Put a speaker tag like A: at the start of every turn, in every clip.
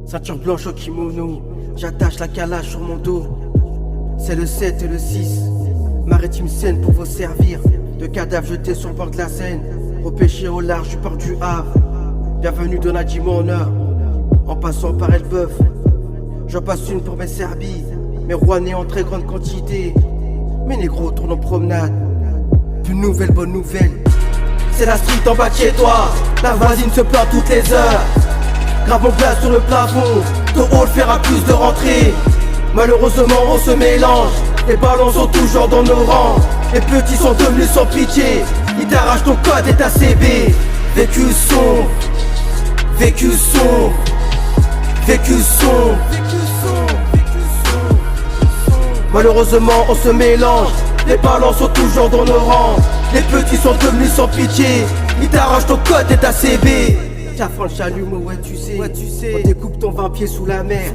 A: Ceinture blanche au kimono, j'attache la calage sur mon dos. C'est le 7 et le 6, maritime Seine pour vous servir. De cadavres jetés sur le bord de la Seine, repêchés au large du port du Havre. Bienvenue dans la dis mon honneur, en passant par Elbeuf. J'en passe une pour mes Serbies, mes Rouennais en très grande quantité. Mes négros tournent en promenade, plus nouvelle bonne nouvelle. C'est la street en bas de chez toi, la voisine se plaint toutes les heures. Grave mon place sur le plafond, ton hall fera plus de rentrées. Malheureusement on se mélange, les ballons sont toujours dans nos rangs. Les petits sont devenus sans pitié, ils t'arrachent ton code et ta CB. Vécu sombre, vécu sombre, vécu sombre. Malheureusement on se mélange, les ballons sont toujours dans nos rangs. Les petits sont devenus sans pitié, ils t'arrachent ton code et ta CB. Tiens le chalumeau, ouais tu sais, on découpe ton 20 pieds sous la mer.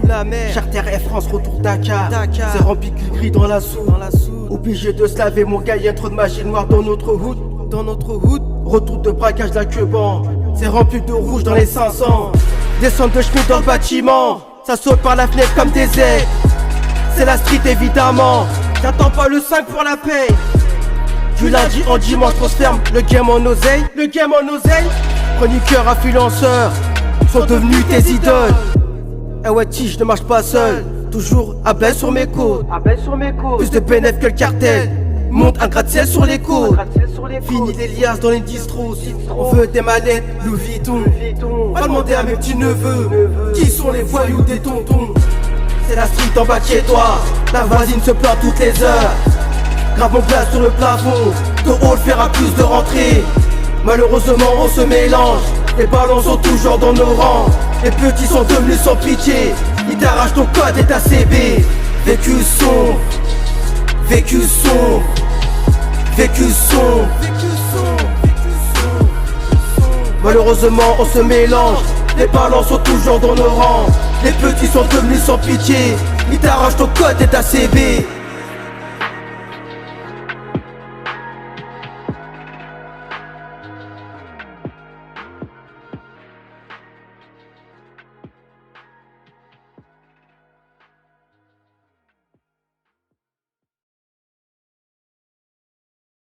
A: Charter Air France, retour Dakar. C'est rempli de gris dans la soupe. Obligé de se laver mon gars, y'a trop de machines noires dans notre hood. Retour de braquage d'un queban, c'est rempli de rouge dans les 500. Descente de chemin dans le bâtiment, ça saute par la fenêtre comme des ailes. C'est la street évidemment, j'attends pas le 5 pour la paye. Du lundi en dimanche on se ferme, le game en oseille. Chroniqueurs, influenceurs sont devenus tes idoles. Eh ouais je ne marche pas seul, toujours à baisse sur mes côtes. Plus de bénéfices que le cartel, monte un gratte-ciel sur les côtes. Fini les liasses dans les distros, on veut des mallettes Louis Vuitton. Va demander à mes petits neveux, qui sont les voyous des tontons. C'est la street en bas de chez toi, la voisine se plaint toutes les heures. Grave mon place sur le plafond, ton hall fera plus de rentrées. Malheureusement on se mélange, les ballons sont toujours dans nos rangs. Les petits sont devenus sans pitié, ils t'arrachent ton code et ta CB. Vécu sombre, vécu sombre, vécu sombre. Malheureusement on se mélange, les ballons sont toujours dans nos rangs. Les petits sont devenus sans pitié, ils t'arrachent ton code et ta CB.